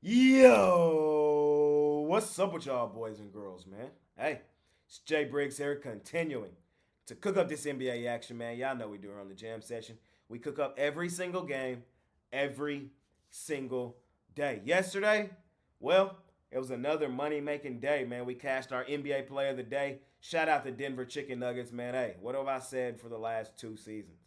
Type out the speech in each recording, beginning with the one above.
Yo, what's up with y'all boys and girls, man? Hey, it's Jay Briggs here, continuing to cook up this NBA action, man. Y'all know we do it on the jam session. We cook up every single game, every single day. Yesterday, well, it was another money-making day, man. We cashed our NBA Player of the Day. Shout out to Denver Chicken Nuggets, man. Hey, what have I said for the last 2 seasons?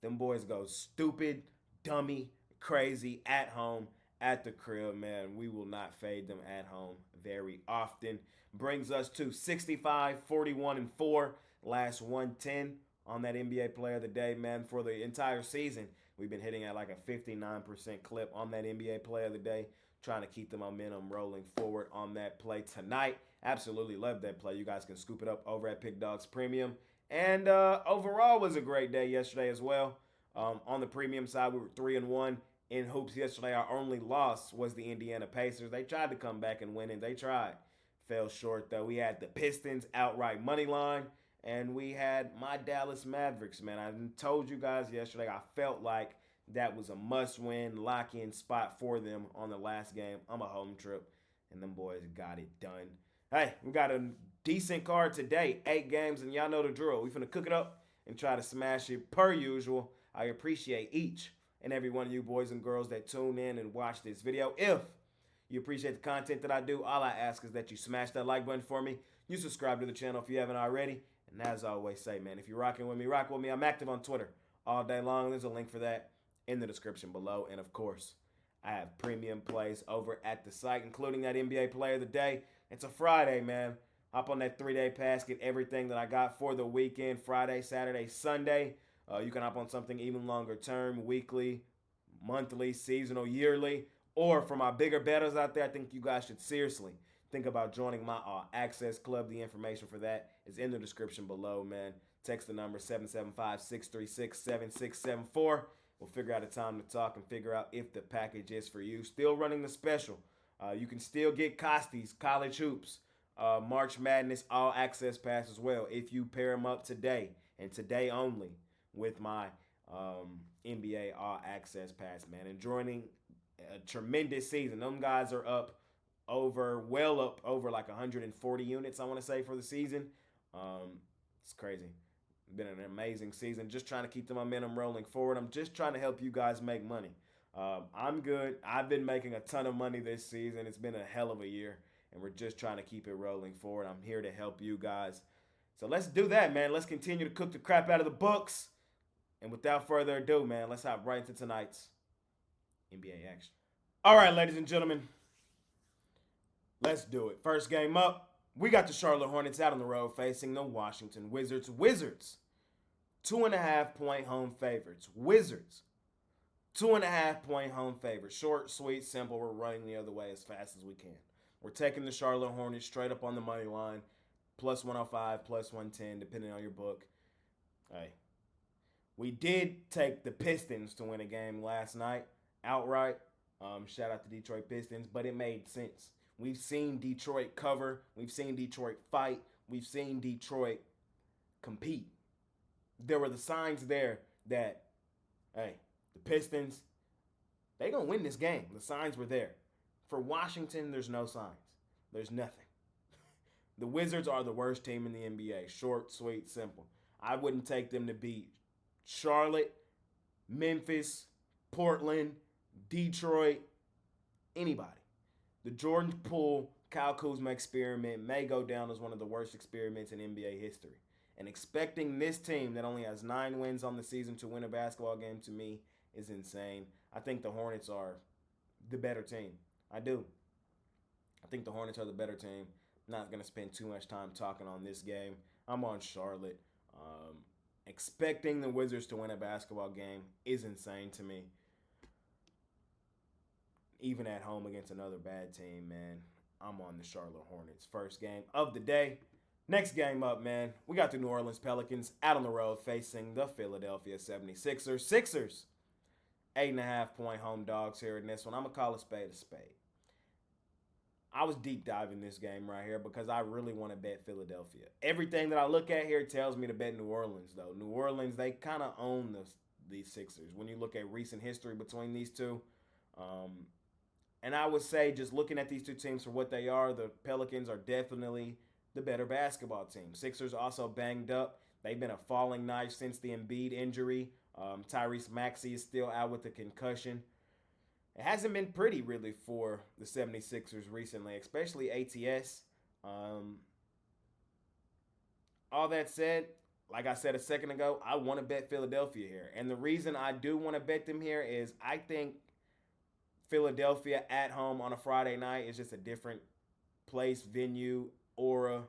Them boys go stupid, dummy, crazy at home, at the crib, man. We will not fade them at home very often. Brings us to 65, 41, and 4. Last 110 on that NBA Player of the Day, man. For the entire season, we've been hitting at like a 59% clip on that NBA Player of the Day, trying to keep the momentum rolling forward on that play tonight. Absolutely love that play. You guys can scoop it up over at Pickdawgz Premium. And overall was a great day yesterday as well. On the premium side, we were 3-1 in hoops yesterday. Our only loss was the Indiana Pacers. They tried to come back and win, and they tried. Fell short though. We had the Pistons outright money line, and we had my Dallas Mavericks. Man, I told you guys yesterday. I felt like that was a must-win, lock-in spot for them on the last game. I'm a home trip, and them boys got it done. Hey, we got a decent card today. 8 games, and y'all know the drill. We finna cook it up and try to smash it per usual. I appreciate each and every one of you boys and girls that tune in and watch this video. If you appreciate the content that I do, all I ask is that you smash that like button for me. You subscribe to the channel if you haven't already. And as I always say, man, if you're rocking with me, rock with me. I'm active on Twitter all day long. There's a link for that in the description below. And of course, I have premium plays over at the site, including that NBA Player of the Day. It's a Friday, man. Hop on that 3-day pass, get everything that I got for the weekend, Friday, Saturday, Sunday. You can hop on something even longer term, weekly, monthly, seasonal, yearly. Or for my bigger bettors out there, I think you guys should seriously think about joining my Access Club. The information for that is in the description below, man. Text the number 775-636-7674. We'll figure out a time to talk and figure out if the package is for you. Still running the special. You can still get Costy's College Hoops, March Madness All Access Pass as well if you pair them up today and today only with my NBA All Access Pass, man. And joining a tremendous season. Them guys are up over like 140 units, I want to say, for the season. It's crazy. Been an amazing season. Just trying to keep the momentum rolling forward. I'm just trying to help you guys make money. I'm good. I've been making a ton of money this season. It's been a hell of a year, and we're just trying to keep it rolling forward. I'm here to help you guys. So let's do that, man. Let's continue to cook the crap out of the books. And without further ado, man, let's hop right into tonight's NBA action. All right, ladies and gentlemen, let's do it. First game up, we got the Charlotte Hornets out on the road facing the Washington Wizards. Wizards, 2.5-point home favorites. Wizards, 2.5-point home favorites. Short, sweet, simple. We're running the other way as fast as we can. We're taking the Charlotte Hornets straight up on the money line, plus 105, plus 110, depending on your book. Hey, we did take the Pistons to win a game last night outright. Shout out to Detroit Pistons, but it made sense. We've seen Detroit cover. We've seen Detroit fight. We've seen Detroit compete. There were the signs there that, hey, the Pistons, they going to win this game. The signs were there. For Washington, there's no signs. There's nothing. The Wizards are the worst team in the NBA. Short, sweet, simple. I wouldn't take them to beat Charlotte, Memphis, Portland, Detroit, anybody. The Jordan Poole, Kyle Kuzma experiment may go down as one of the worst experiments in NBA history. And expecting this team that only has 9 wins on the season to win a basketball game, to me, is insane. I think the Hornets are the better team. I do. I think the Hornets are the better team. I'm not going to spend too much time talking on this game. I'm on Charlotte. Expecting the Wizards to win a basketball game is insane to me. Even at home against another bad team, man, I'm on the Charlotte Hornets. First game of the day. Next game up, man, we got the New Orleans Pelicans out on the road facing the Philadelphia 76ers. Sixers, 8.5-point home dogs here in this one. I'm going to call a spade a spade. I was deep diving this game right here because I really want to bet Philadelphia. Everything that I look at here tells me to bet New Orleans, though. New Orleans, they kind of own these Sixers. When you look at recent history between these two, And I would say, just looking at these two teams for what they are, the Pelicans are definitely the better basketball team. Sixers also banged up. They've been a falling knife since the Embiid injury. Tyrese Maxey is still out with a concussion. It hasn't been pretty, really, for the 76ers recently, especially ATS. Um, all that said, like I said a second ago, I want to bet Philadelphia here. And the reason I do want to bet them here is I think Philadelphia at home on a Friday night is just a different place, venue, aura,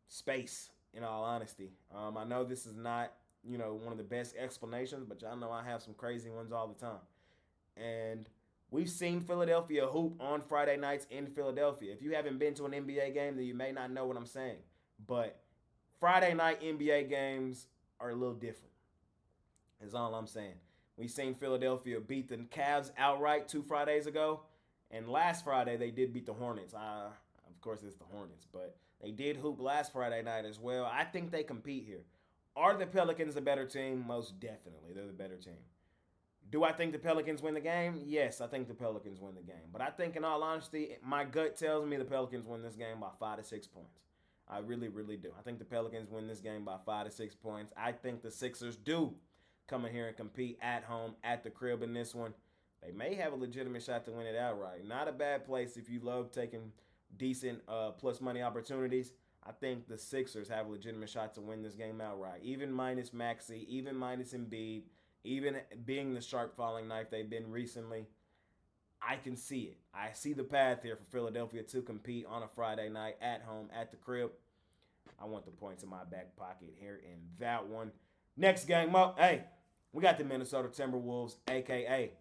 space, in all honesty. I know this is not, one of the best explanations, but y'all know I have some crazy ones all the time. And we've seen Philadelphia hoop on Friday nights in Philadelphia. If you haven't been to an NBA game, then you may not know what I'm saying. But Friday night NBA games are a little different, is all I'm saying. We've seen Philadelphia beat the Cavs outright 2 Fridays ago. And last Friday, they did beat the Hornets. Of course, it's the Hornets, but they did hoop last Friday night as well. I think they compete here. Are the Pelicans a better team? Most definitely. They're the better team. Do I think the Pelicans win the game? Yes, I think the Pelicans win the game. But I think, in all honesty, my gut tells me the Pelicans win this game by 5 to 6 points. I really, really do. I think the Pelicans win this game by 5 to 6 points. I think the Sixers do come in here and compete at home, at the crib in this one. They may have a legitimate shot to win it outright. Not a bad place if you love taking decent plus money opportunities. I think the Sixers have a legitimate shot to win this game outright. Even minus Maxey, even minus Embiid, even being the sharp falling knife they've been recently, I can see it. I see the path here for Philadelphia to compete on a Friday night at home, at the crib. I want the points in my back pocket here in that one. Next game up, hey, we got the Minnesota Timberwolves, a.k.a.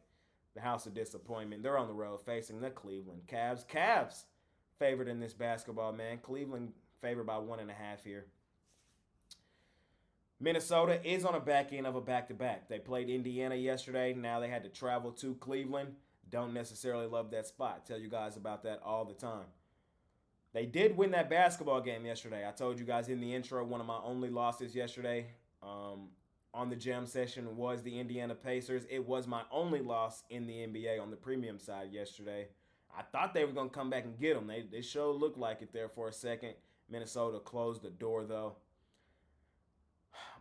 the House of Disappointment. They're on the road facing the Cleveland Cavs. Cavs favored in this basketball, man. Cleveland favored by 1.5 here. Minnesota is on a back end of a back-to-back. They played Indiana yesterday. Now they had to travel to Cleveland. Don't necessarily love that spot. Tell you guys about that all the time. They did win that basketball game yesterday. I told you guys in the intro, one of my only losses yesterday on the jam session was the Indiana Pacers. It was my only loss in the NBA on the premium side yesterday. I thought they were going to come back and get them. They sure looked like it there for a second. Minnesota closed the door, though.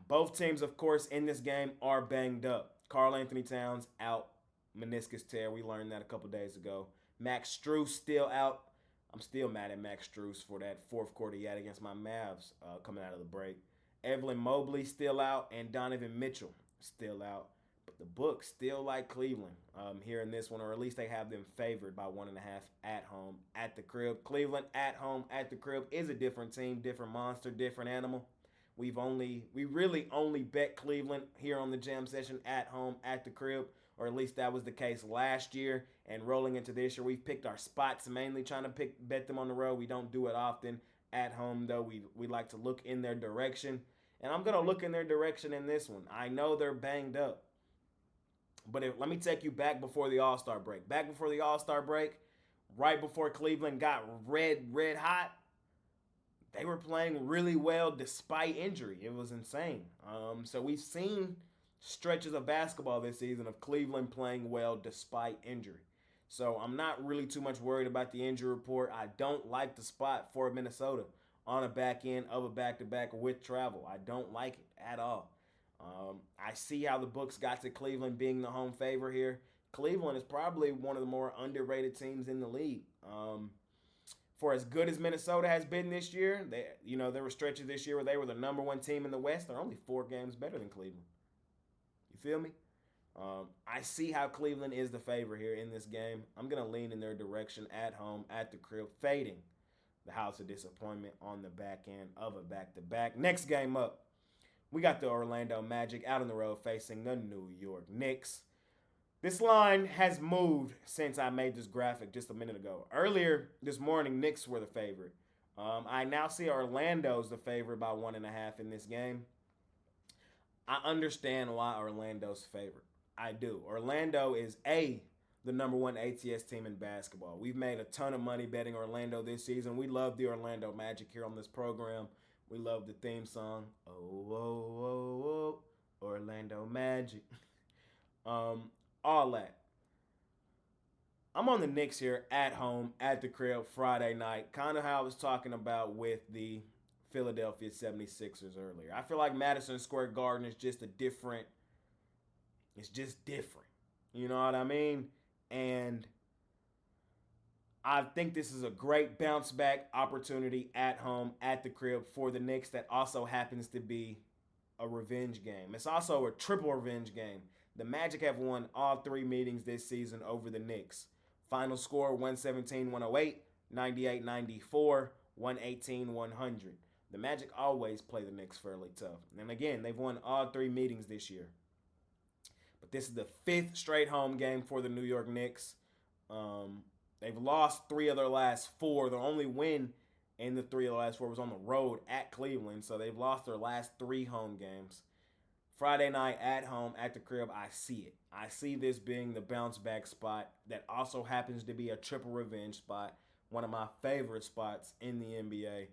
Both teams, of course, in this game are banged up. Karl Anthony Towns out, meniscus tear. We learned that a couple days ago. Max Strus still out. I'm still mad at Max Strus for that fourth quarter he had against my Mavs coming out of the break. Evelyn Mobley still out, and Donovan Mitchell still out. But the books still like Cleveland here in this one, or at least they have them favored by 1.5 at home, at the crib. Cleveland at home, at the crib is a different team, different monster, different animal. We really only bet Cleveland here on the jam session at home, at the crib, or at least that was the case last year. And rolling into this year, we've picked our spots, mainly trying to bet them on the road. We don't do it often. At home, though, we like to look in their direction. And I'm going to look in their direction in this one. I know they're banged up. But let me take you back before the All-Star break. Back before the All-Star break, right before Cleveland got red hot, they were playing really well despite injury. It was insane. So we've seen stretches of basketball this season of Cleveland playing well despite injury. So I'm not really too much worried about the injury report. I don't like the spot for Minnesota on a back end of a back-to-back with travel. I don't like it at all. I see how the books got to Cleveland being the home favor here. Cleveland is probably one of the more underrated teams in the league. For as good as Minnesota has been this year, there were stretches this year where they were the number one team in the West. They're only 4 games better than Cleveland. You feel me? I see how Cleveland is the favor here in this game. I'm going to lean in their direction at home, at the crib, fading the House of Disappointment on the back end of a back-to-back. Next game up, we got the Orlando Magic out on the road facing the New York Knicks. This line has moved since I made this graphic just a minute ago. Earlier this morning, Knicks were the favorite. I now see Orlando's the favorite by 1.5 in this game. I understand why Orlando's favorite. I do. Orlando is the number one ATS team in basketball. We've made a ton of money betting Orlando this season. We love the Orlando Magic here on this program. We love the theme song. Oh, oh, oh, oh, Orlando Magic. All that. I'm on the Knicks here at home, at the crib, Friday night. Kind of how I was talking about with the Philadelphia 76ers earlier. I feel like Madison Square Garden is just a different, it's just different. You know what I mean? And I think this is a great bounce back opportunity at home, at the crib for the Knicks that also happens to be a revenge game. It's also a triple revenge game. The Magic have won all three meetings this season over the Knicks. Final score 117-108, 98-94, 118-100. The Magic always play the Knicks fairly tough. And again, they've won all three meetings this year. But this is the fifth straight home game for the New York Knicks. They've lost three of their last four. Their only win in the three of the last four was on the road at Cleveland. So they've lost their last three home games. Friday night at home, at the crib, I see it. I see this being the bounce back spot that also happens to be a triple revenge spot. One of my favorite spots in the NBA.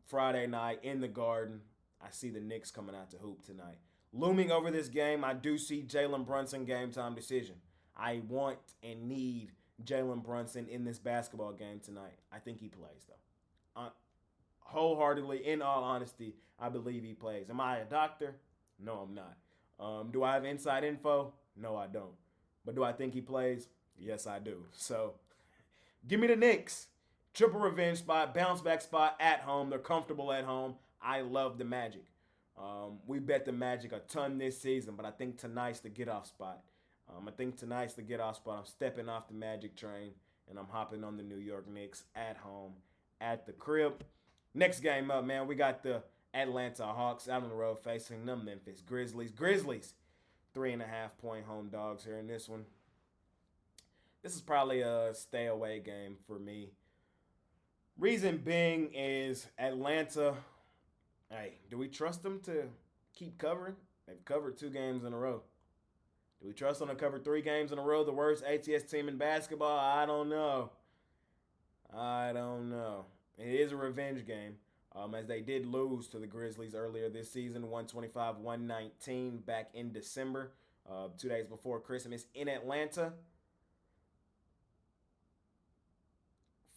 Friday night in the Garden, I see the Knicks coming out to hoop tonight. Looming over this game, I do see Jalen Brunson game time decision. I want and need Jalen Brunson in this basketball game tonight. I think he plays, though. Wholeheartedly, in all honesty, I believe he plays. Am I a doctor? No, I'm not. Do I have inside info? No, I don't. But do I think he plays? Yes, I do. So, give me the Knicks. Triple revenge spot, bounce back spot at home. They're comfortable at home. I love the Magic. We bet the Magic a ton this season, but I think tonight's the get-off spot. I'm stepping off the Magic train, and I'm hopping on the New York Knicks at home, at the crib. Next game up, man, we got the Atlanta Hawks out on the road facing the Memphis Grizzlies. 3.5-point home dogs here in this one. This is probably a stay away game for me. Reason being is Atlanta. Hey, do we trust them to keep covering? They've covered 2 games in a row. Do we trust them to cover 3 games in a row? The worst ATS team in basketball? I don't know. It is a revenge game. As they did lose to the Grizzlies earlier this season, 125-119 back in December, 2 days before Christmas in Atlanta.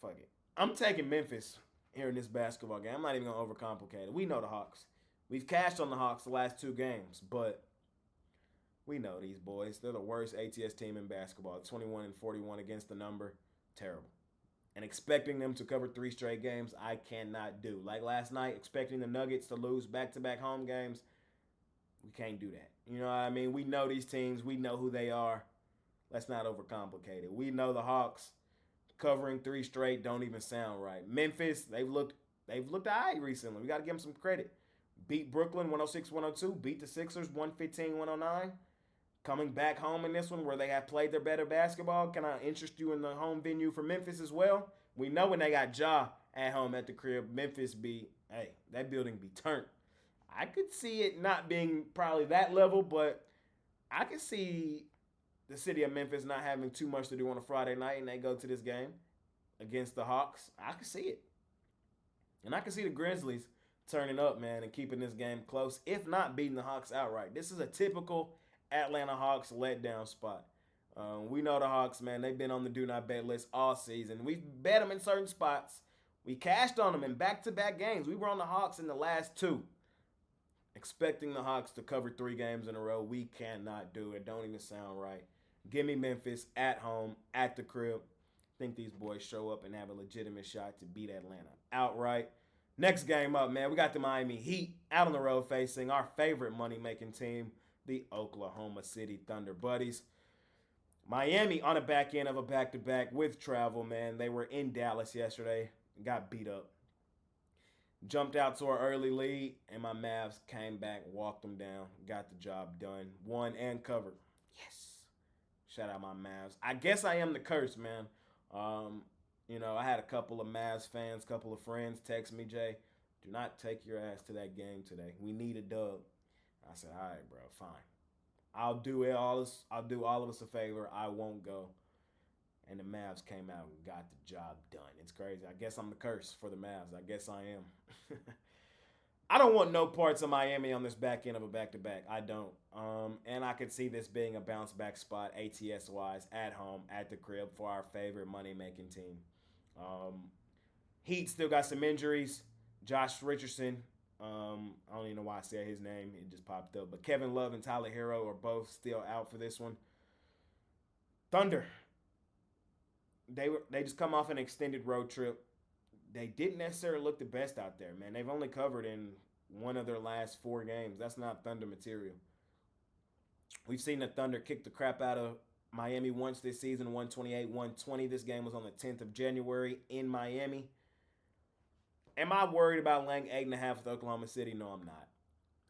Fuck it. I'm taking Memphis here in this basketball game. I'm not even going to overcomplicate it. We know the Hawks. We've cashed on the Hawks the last 2 games, but we know these boys. They're the worst ATS team in basketball. 21-41 against the number. Terrible. And expecting them to cover 3 straight games, I cannot do. Like last night, expecting the Nuggets to lose back-to-back home games, we can't do that. You know what I mean? We know these teams. We know who they are. Let's not overcomplicate it. We know the Hawks covering 3 straight don't even sound right. Memphis, they've looked all right recently. We got to give them some credit. Beat Brooklyn 106-102. Beat the Sixers 115-109. Coming back home in this one where they have played their better basketball. Can I interest you in the home venue for Memphis as well? We know when they got Ja at home at the crib, Memphis that building be turned. I could see it not being probably that level, but I could see the city of Memphis not having too much to do on a Friday night and they go to this game against the Hawks. I could see it. And I can see the Grizzlies turning up, man, and keeping this game close, if not beating the Hawks outright. This is a typical Atlanta Hawks letdown spot. We know the Hawks, man. They've been on the do not bet list all season. We've bet them in certain spots. We cashed on them in back-to-back games. We were on the Hawks in the last 2. Expecting the Hawks to cover 3 games in a row, we cannot do it. Don't even sound right. Give me Memphis at home, at the crib. Think these boys show up and have a legitimate shot to beat Atlanta outright. Next game up, man, we got the Miami Heat out on the road facing our favorite money-making team, the Oklahoma City Thunder Buddies. Miami on the back end of a back-to-back with travel, man. They were in Dallas yesterday, got beat up. Jumped out to an early lead, and my Mavs came back, walked them down, got the job done, won and covered. Yes. Shout out my Mavs. I guess I am the curse, man. I had a couple of Mavs fans, couple of friends text me, Jay, do not take your ass to that game today. We need a dub. I said, all right, bro, fine. I'll do all of us a favor. I won't go. And the Mavs came out and got the job done. It's crazy. I guess I'm the curse for the Mavs. I guess I am. I don't want no parts of Miami on this back end of a back to back. I don't. And I could see this being a bounce back spot, ATS wise, at home, at the crib for our favorite money making team. Um, Heat still got some injuries. Josh Richardson, I don't even know why I said his name. It just popped up. But Kevin Love and Tyler Hero are both still out for this one. Thunder, they just come off an extended road trip. They didn't necessarily look the best out there, man. They've only covered in one of their last 4 games. That's not Thunder material. We've seen the Thunder kick the crap out of Miami once this season, 128-120. This game was on the 10th of January in Miami. Am I worried about laying 8.5 with Oklahoma City? No, I'm not.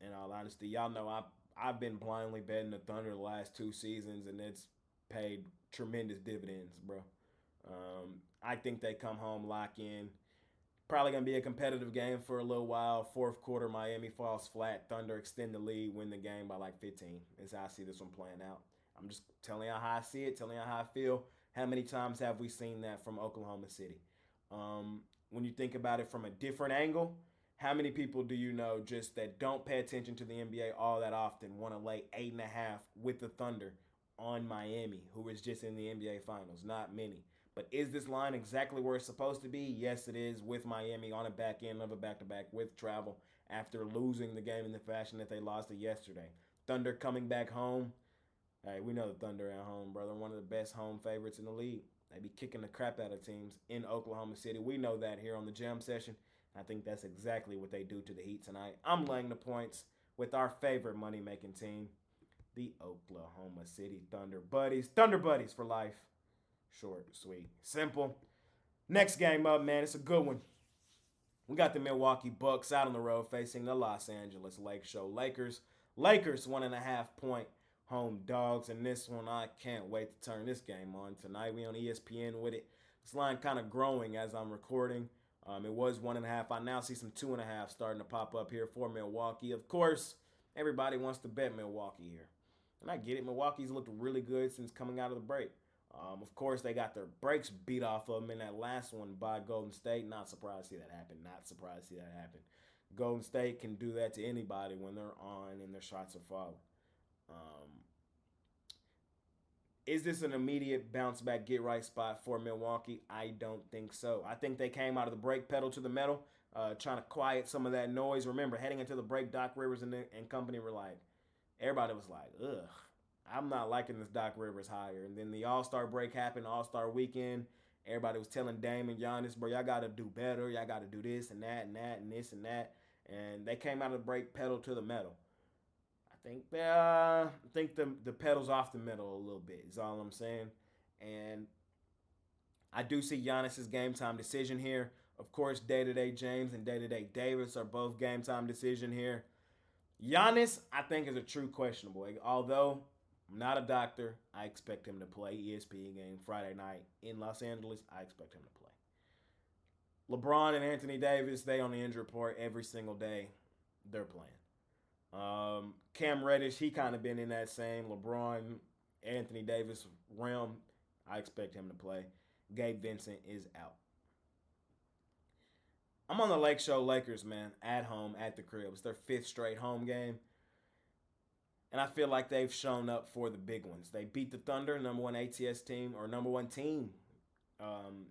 In all honesty, y'all know I've been blindly betting the Thunder the last 2 seasons, and it's paid tremendous dividends, bro. I think they come home, lock in. Probably going to be a competitive game for a little while. Fourth quarter, Miami falls flat. Thunder extend the lead, win the game by like 15. That's how I see this one playing out. I'm just telling you how I see it, telling you how I feel. How many times have we seen that from Oklahoma City? When you think about it from a different angle, how many people do you know just that don't pay attention to the NBA all that often want to lay 8.5 with the Thunder on Miami, who is just in the NBA Finals? Not many. But is this line exactly where it's supposed to be? Yes, it is, with Miami on a back end of a back-to-back with travel after losing the game in the fashion that they lost it yesterday. Thunder coming back home. Hey, we know the Thunder at home, brother. One of the best home favorites in the league. They be kicking the crap out of teams in Oklahoma City. We know that here on the Jam Session. I think that's exactly what they do to the Heat tonight. I'm laying the points with our favorite money-making team, the Oklahoma City Thunder Buddies. Thunder Buddies for life. Short, sweet, simple. Next game up, man. It's a good one. We got the Milwaukee Bucks out on the road facing the Los Angeles Lakers. Lakers 1.5 point home dogs in this one. I can't wait to turn this game on tonight. We on ESPN with it. This line kind of growing as I'm recording. It was 1.5. I now see some 2.5 starting to pop up here for Milwaukee. Of course, everybody wants to bet Milwaukee here. And I get it. Milwaukee's looked really good since coming out of the break. Of course, they got their breaks beat off of them in that last one by Golden State. Not surprised to see that happen. Not surprised to see that happen. Golden State can do that to anybody when they're on and their shots are falling. Um, is this an immediate bounce back, get right spot for Milwaukee? I don't think so. I think they came out of the break pedal to the metal, trying to quiet some of that noise. Remember, heading into the break, Doc Rivers and company were like, everybody was like, ugh. I'm not liking this Doc Rivers hire. And then the All-Star break happened, All-Star weekend. Everybody was telling Dame and Giannis, bro, y'all got to do better. Y'all got to do this and that and that and this and that. And they came out of the break pedal to the metal. I think the pedal's off the metal a little bit is all I'm saying. And I do see Giannis's game time decision here. Of course, day-to-day James and day-to-day Davis are both game time decision here. Giannis, I think, is a true questionable. Although I'm not a doctor, I expect him to play ESPN game Friday night in Los Angeles. I expect him to play. LeBron and Anthony Davis, they on the injury report every single day. They're playing. Cam Reddish, he kind of been in that same LeBron, Anthony Davis realm. I expect him to play. Gabe Vincent is out. I'm on the Lake Show Lakers, man, at home, at the crib. It's their 5th straight home game. And I feel like they've shown up for the big ones. They beat the Thunder, number one ATS team, or number one team.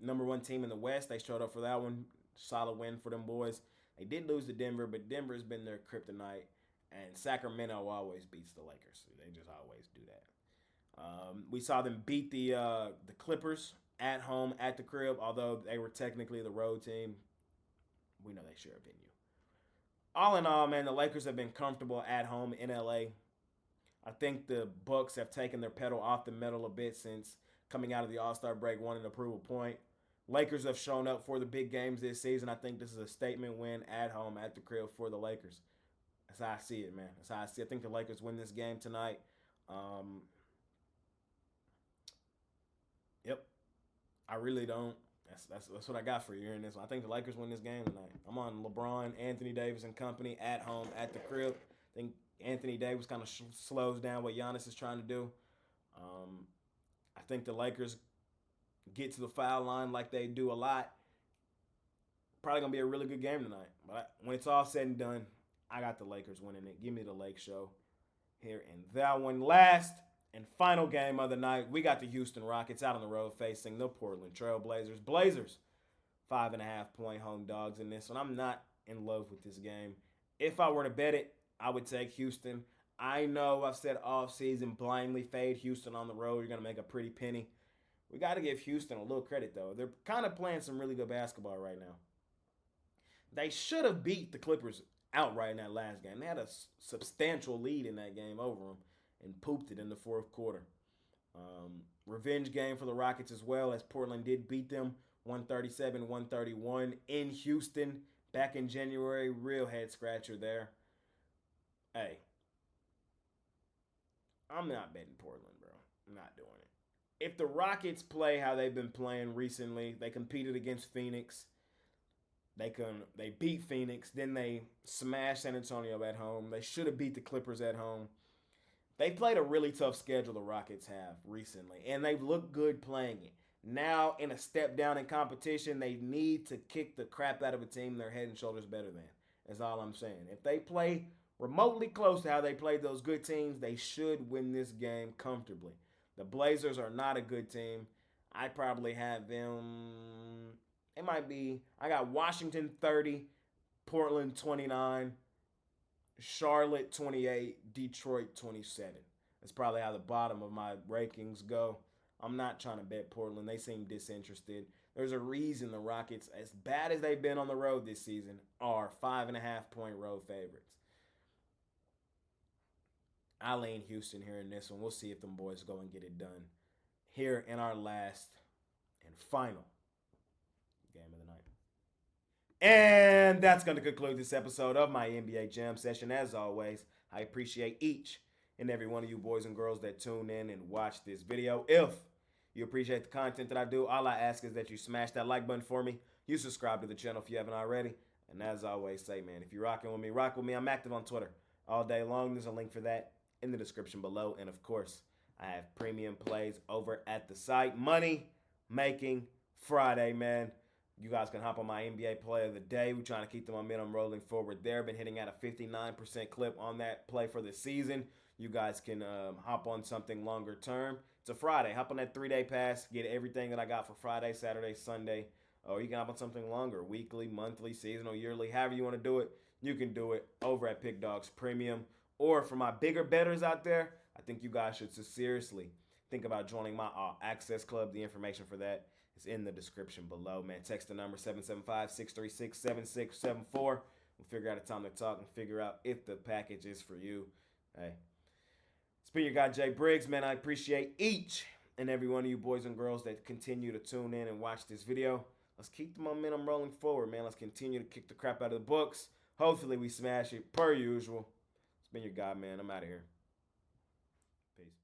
Number one team in the West. They showed up for that one. Solid win for them boys. They did lose to Denver, but Denver's been their kryptonite. And Sacramento always beats the Lakers. They just always do that. We saw them beat the Clippers at home, at the crib, although they were technically the road team. We know they share a venue. All in all, man, the Lakers have been comfortable at home in LA. I think the Bucks have taken their pedal off the metal a bit since coming out of the All-Star break, wanting to prove a point. Lakers have shown up for the big games this season. I think this is a statement win at home, at the crib for the Lakers. That's how I see it, man. That's how I see it. I think the Lakers win this game tonight. Yep. I really don't. That's what I got for you here in this one. I think the Lakers win this game tonight. I'm on LeBron, Anthony Davis, and company at home, at the crib. I think Anthony Davis kind of slows down what Giannis is trying to do. I think the Lakers get to the foul line like they do a lot. probably going to be a really good game tonight. But when it's all said and done, I got the Lakers winning it. Give me the Lake Show here in that one. Last and final game of the night, we got the Houston Rockets out on the road facing the Portland Trail Blazers. Blazers, 5.5-point home dogs in this one. I'm not in love with this game. If I were to bet it, I would take Houston. I know I've said off season blindly fade Houston on the road. You're going to make a pretty penny. We got to give Houston a little credit, though. They're kind of playing some really good basketball right now. They should have beat the Clippers outright in that last game. They had a substantial lead in that game over them and pooped it in the fourth quarter. Revenge game for the Rockets as well, as Portland did beat them 137-131 in Houston back in January. Real head scratcher there. Hey, I'm not betting Portland, bro. I'm not doing it. If the Rockets play how they've been playing recently, they competed against Phoenix. They beat Phoenix. Then they smashed San Antonio at home. They should have beat the Clippers at home. They played a really tough schedule, the Rockets have recently, and they've looked good playing it. Now, in a step down in competition, they need to kick the crap out of a team they're head and shoulders better than. That's all I'm saying. If they play remotely close to how they played those good teams, they should win this game comfortably. The Blazers are not a good team. I probably have them. It might be. I got Washington 30, Portland 29, Charlotte 28, Detroit 27. That's probably how the bottom of my rankings go. I'm not trying to bet Portland. They seem disinterested. There's a reason the Rockets, as bad as they've been on the road this season, are 5.5-point road favorites. I lean Houston here in this one. We'll see if them boys go and get it done here in our last and final game of the night. And that's going to conclude this episode of my NBA Jam session. As always, I appreciate each and every one of you boys and girls that tune in and watch this video. If you appreciate the content that I do, all I ask is that you smash that like button for me. You subscribe to the channel if you haven't already. And as I always say, man, if you're rocking with me, rock with me. I'm active on Twitter all day long. There's a link for that in the description below. And, of course, I have premium plays over at the site. Money Making Friday, man. You guys can hop on my NBA play of the day. We're trying to keep the momentum rolling forward there. Been hitting at a 59% clip on that play for the season. You guys can hop on something longer term. It's a Friday. Hop on that 3-day pass. Get everything that I got for Friday, Saturday, Sunday. Or you can hop on something longer. Weekly, monthly, seasonal, yearly. However you want to do it, you can do it over at Pickdawgz Premium. Or for my bigger bettors out there, I think you guys should seriously think about joining my Access Club. The information for that is in the description below, man. Text the number 775-636-7674. We'll figure out a time to talk and figure out if the package is for you. Hey, it's been your guy, Jay Briggs, man. I appreciate each and every one of you boys and girls that continue to tune in and watch this video. Let's keep the momentum rolling forward, man. Let's continue to kick the crap out of the books. Hopefully we smash it per usual. It's been your guy, man. I'm out of here. Peace.